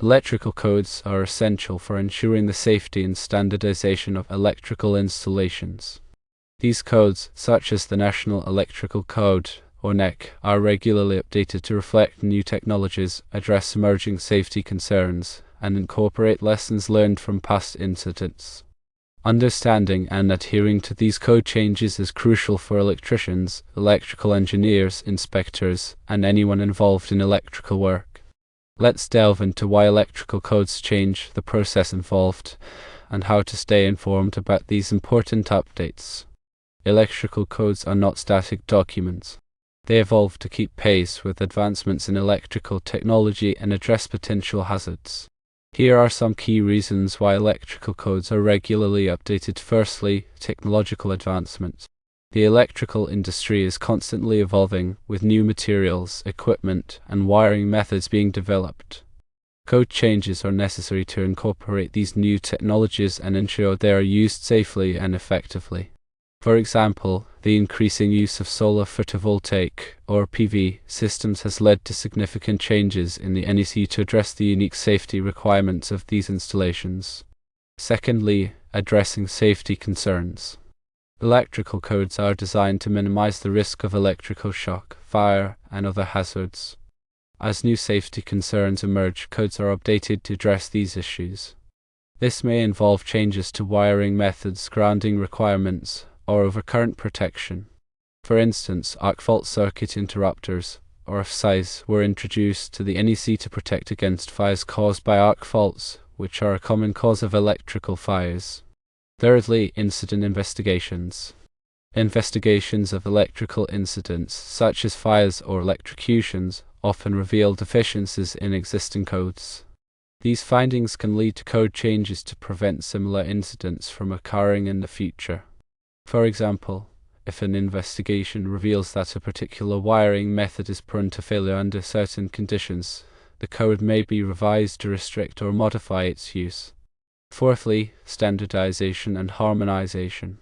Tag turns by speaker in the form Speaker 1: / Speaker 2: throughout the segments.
Speaker 1: Electrical codes are essential for ensuring the safety and standardization of electrical installations. These codes, such as the National Electrical Code, or NEC, are regularly updated to reflect new technologies, address emerging safety concerns, and incorporate lessons learned from past incidents. Understanding and adhering to these code changes is crucial for electricians, electrical engineers, inspectors, and anyone involved in electrical work. Let's delve into why electrical codes change, the process involved, and how to stay informed about these important updates. Electrical codes are not static documents. They evolve to keep pace with advancements in electrical technology and address potential hazards. Here are some key reasons why electrical codes are regularly updated. Firstly, technological advancement. The electrical industry is constantly evolving, with new materials, equipment, and wiring methods being developed. Code changes are necessary to incorporate these new technologies and ensure they are used safely and effectively. For example, the increasing use of solar photovoltaic, or PV, systems has led to significant changes in the NEC to address the unique safety requirements of these installations. Secondly, addressing safety concerns. Electrical codes are designed to minimize the risk of electrical shock, fire, and other hazards. As new safety concerns emerge, codes are updated to address these issues. This may involve changes to wiring methods, grounding requirements, or overcurrent protection. For instance, arc fault circuit interrupters, or FSIs, were introduced to the NEC to protect against fires caused by arc faults, which are a common cause of electrical fires. Thirdly, incident investigations. Investigations of electrical incidents, such as fires or electrocutions, often reveal deficiencies in existing codes. These findings can lead to code changes to prevent similar incidents from occurring in the future. For example, if an investigation reveals that a particular wiring method is prone to failure under certain conditions, the code may be revised to restrict or modify its use. Fourthly, standardization and harmonization.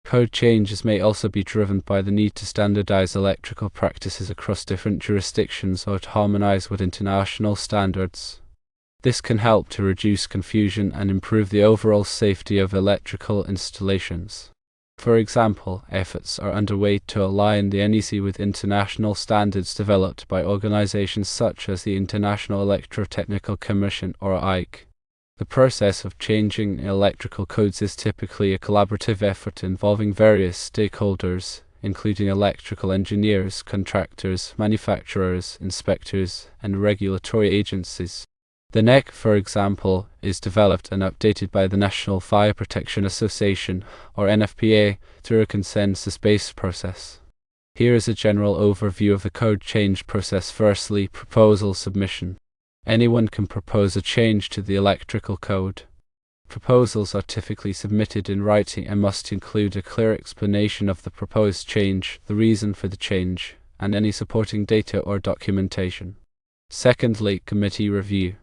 Speaker 1: Code changes may also be driven by the need to standardize electrical practices across different jurisdictions or to harmonize with international standards. This can help to reduce confusion and improve the overall safety of electrical installations. For example, efforts are underway to align the NEC with international standards developed by organizations such as the International Electrotechnical Commission, or IEC. The process of changing electrical codes is typically a collaborative effort involving various stakeholders, including electrical engineers, contractors, manufacturers, inspectors, and regulatory agencies. The NEC, for example, is developed and updated by the National Fire Protection Association, or NFPA, through a consensus-based process. Here is a general overview of the code change process. Firstly, proposal submission. Anyone can propose a change to the electrical code. Proposals are typically submitted in writing and must include a clear explanation of the proposed change, the reason for the change, and any supporting data or documentation. Secondly, committee review.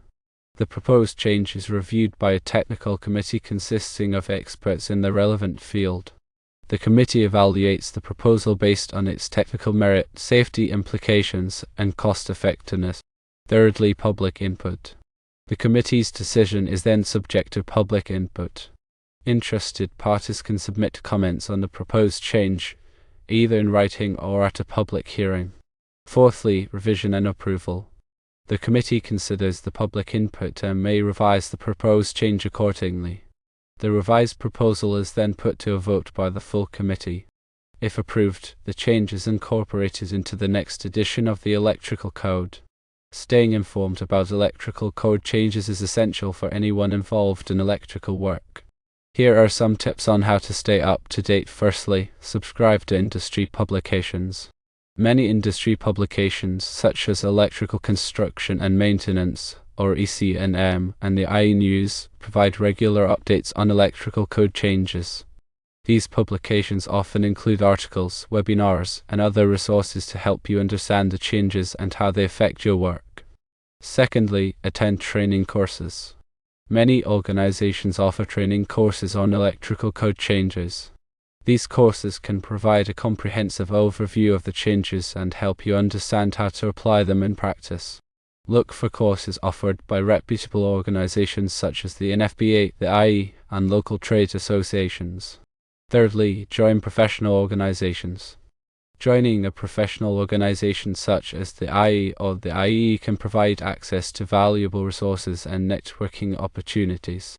Speaker 1: The proposed change is reviewed by a technical committee consisting of experts in the relevant field. The committee evaluates the proposal based on its technical merit, safety implications, and cost-effectiveness. Thirdly, public input. The committee's decision is then subject to public input. Interested parties can submit comments on the proposed change, either in writing or at a public hearing. Fourthly, revision and approval. The committee considers the public input and may revise the proposed change accordingly. The revised proposal is then put to a vote by the full committee. If approved, the change is incorporated into the next edition of the electrical code. Staying informed about electrical code changes is essential for anyone involved in electrical work. Here are some tips on how to stay up to date. Firstly, subscribe to industry publications. Many industry publications, such as Electrical Construction and Maintenance, or EC&M, and the IE News, provide regular updates on electrical code changes. These publications often include articles, webinars, and other resources to help you understand the changes and how they affect your work. Secondly, attend training courses. Many organizations offer training courses on electrical code changes. These courses can provide a comprehensive overview of the changes and help you understand how to apply them in practice. Look for courses offered by reputable organizations such as the NFPA, the IE, and local trade associations. Thirdly, join professional organizations. Joining a professional organization such as the IE or the IE can provide access to valuable resources and networking opportunities.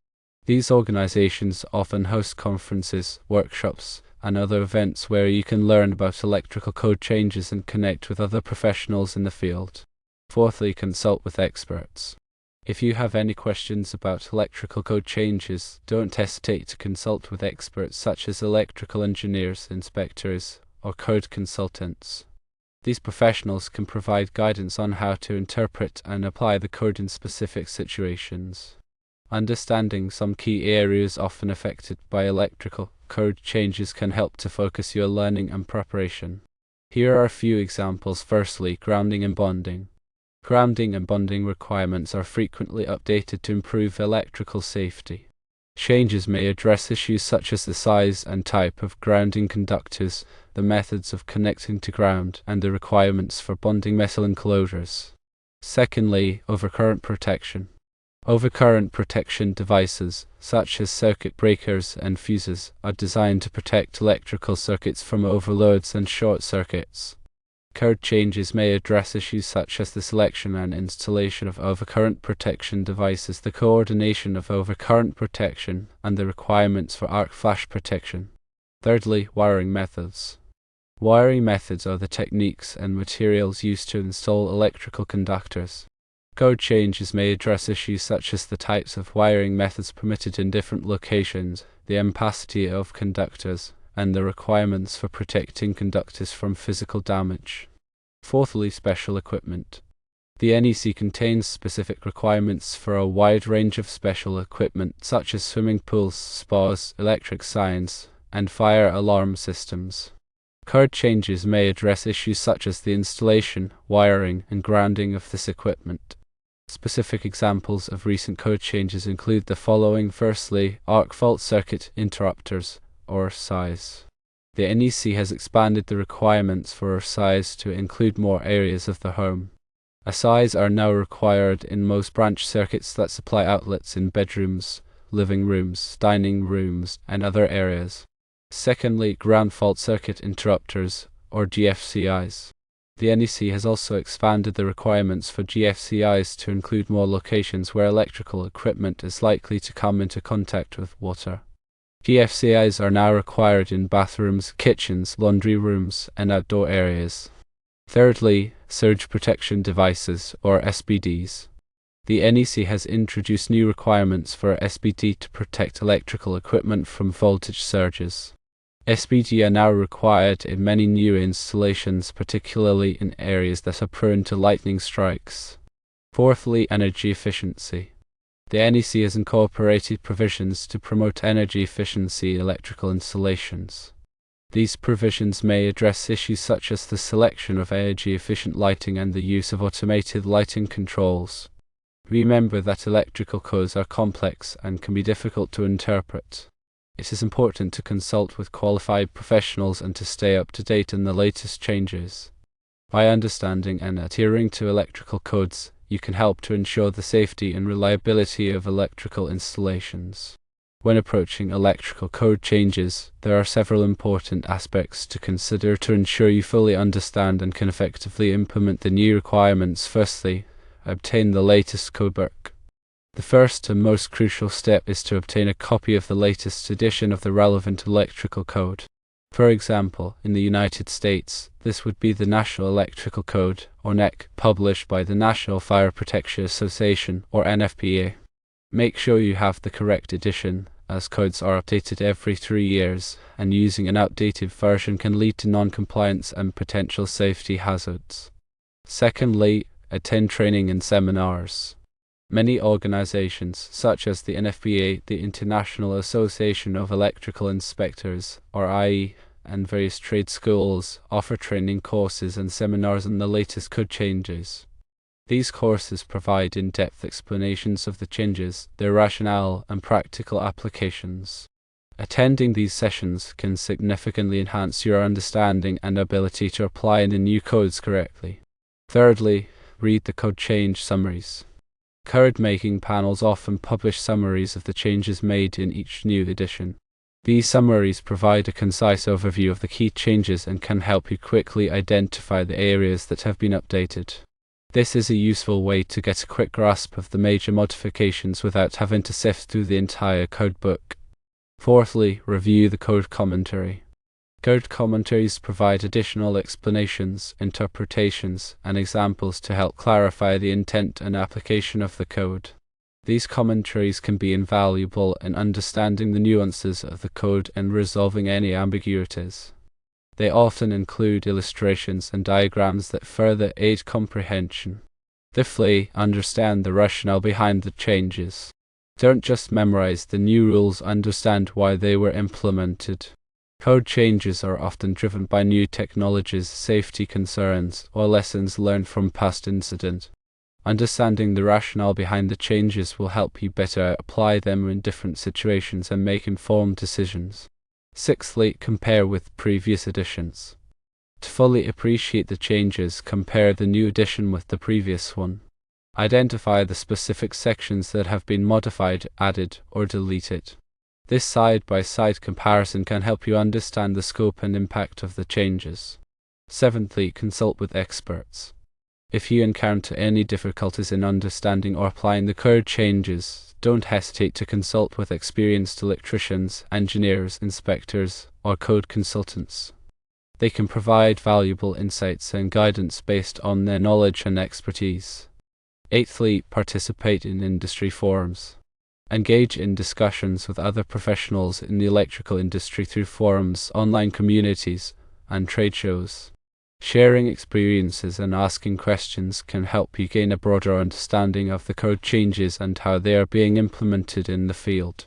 Speaker 1: These organizations often host conferences, workshops, and other events where you can learn about electrical code changes and connect with other professionals in the field. Fourthly, consult with experts. If you have any questions about electrical code changes, don't hesitate to consult with experts such as electrical engineers, inspectors, or code consultants. These professionals can provide guidance on how to interpret and apply the code in specific situations. Understanding some key areas often affected by electrical code changes can help to focus your learning and preparation. Here are a few examples. Firstly, grounding and bonding. Grounding and bonding requirements are frequently updated to improve electrical safety. Changes may address issues such as the size and type of grounding conductors, the methods of connecting to ground, and the requirements for bonding metal enclosures. Secondly, overcurrent protection. Overcurrent protection devices, such as circuit breakers and fuses, are designed to protect electrical circuits from overloads and short circuits. Code changes may address issues such as the selection and installation of overcurrent protection devices, the coordination of overcurrent protection, and the requirements for arc flash protection. Thirdly, wiring methods. Wiring methods are the techniques and materials used to install electrical conductors. Code changes may address issues such as the types of wiring methods permitted in different locations, the ampacity of conductors, and the requirements for protecting conductors from physical damage. Fourthly, special equipment. The NEC contains specific requirements for a wide range of special equipment such as swimming pools, spas, electric signs, and fire alarm systems. Code changes may address issues such as the installation, wiring, and grounding of this equipment. Specific examples of recent code changes include the following. Firstly, arc fault circuit interrupters, or SICE. The NEC has expanded the requirements for SICE to include more areas of the home. SICE are now required in most branch circuits that supply outlets in bedrooms, living rooms, dining rooms, and other areas. Secondly, ground fault circuit interrupters, or GFCIs. The NEC has also expanded the requirements for GFCIs to include more locations where electrical equipment is likely to come into contact with water. GFCIs are now required in bathrooms, kitchens, laundry rooms, and outdoor areas. Thirdly, surge protection devices, or SPDs. The NEC has introduced new requirements for SPD to protect electrical equipment from voltage surges. SPD are now required in many new installations, particularly in areas that are prone to lightning strikes. Fourthly, energy efficiency. The NEC has incorporated provisions to promote energy efficiency electrical installations. These provisions may address issues such as the selection of energy-efficient lighting and the use of automated lighting controls. Remember that electrical codes are complex and can be difficult to interpret. It is important to consult with qualified professionals and to stay up to date on the latest changes. By understanding and adhering to electrical codes, you can help to ensure the safety and reliability of electrical installations. When approaching electrical code changes, there are several important aspects to consider to ensure you fully understand and can effectively implement the new requirements. Firstly, obtain the latest codebook. The first and most crucial step is to obtain a copy of the latest edition of the relevant electrical code. For example, in the United States, this would be the National Electrical Code, or NEC, published by the National Fire Protection Association, or NFPA. Make sure you have the correct edition, as codes are updated every 3 years, and using an outdated version can lead to non-compliance and potential safety hazards. Secondly, attend training and seminars. Many organizations, such as the NFPA, the International Association of Electrical Inspectors, or IE, and various trade schools, offer training courses and seminars on the latest code changes. These courses provide in-depth explanations of the changes, their rationale, and practical applications. Attending these sessions can significantly enhance your understanding and ability to apply the new codes correctly. Thirdly, read the code change summaries. Code-making panels often publish summaries of the changes made in each new edition. These summaries provide a concise overview of the key changes and can help you quickly identify the areas that have been updated. This is a useful way to get a quick grasp of the major modifications without having to sift through the entire codebook. Fourthly, review the code commentary. Code commentaries provide additional explanations, interpretations, and examples to help clarify the intent and application of the code. These commentaries can be invaluable in understanding the nuances of the code and resolving any ambiguities. They often include illustrations and diagrams that further aid comprehension. Fifthly, understand the rationale behind the changes. Don't just memorize the new rules, understand why they were implemented. Code changes are often driven by new technologies, safety concerns, or lessons learned from past incidents. Understanding the rationale behind the changes will help you better apply them in different situations and make informed decisions. Sixthly, compare with previous editions. To fully appreciate the changes, compare the new edition with the previous one. Identify the specific sections that have been modified, added, or deleted. This side-by-side comparison can help you understand the scope and impact of the changes. Seventhly, consult with experts. If you encounter any difficulties in understanding or applying the code changes, don't hesitate to consult with experienced electricians, engineers, inspectors, or code consultants. They can provide valuable insights and guidance based on their knowledge and expertise. Eighthly, participate in industry forums. Engage in discussions with other professionals in the electrical industry through forums, online communities, and trade shows. Sharing experiences and asking questions can help you gain a broader understanding of the code changes and how they are being implemented in the field.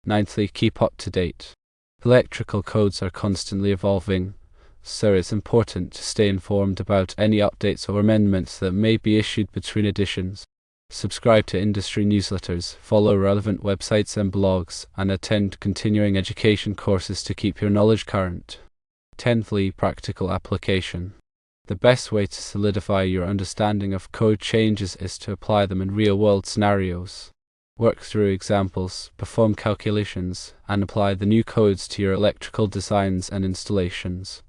Speaker 1: Ninthly, keep up to date. Electrical codes are constantly evolving, so it's important to stay informed about any updates or amendments that may be issued between editions. Subscribe to industry newsletters, follow relevant websites and blogs, and attend continuing education courses to keep your knowledge current. Tenthly, practical application. The best way to solidify your understanding of code changes is to apply them in real-world scenarios. Work through examples, perform calculations, and apply the new codes to your electrical designs and installations.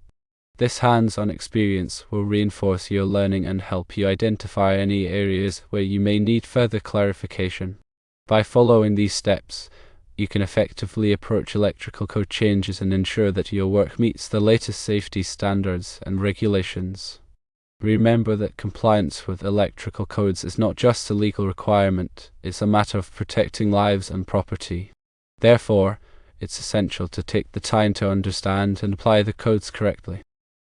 Speaker 1: This hands-on experience will reinforce your learning and help you identify any areas where you may need further clarification. By following these steps, you can effectively approach electrical code changes and ensure that your work meets the latest safety standards and regulations. Remember that compliance with electrical codes is not just a legal requirement, it's a matter of protecting lives and property. Therefore, it's essential to take the time to understand and apply the codes correctly.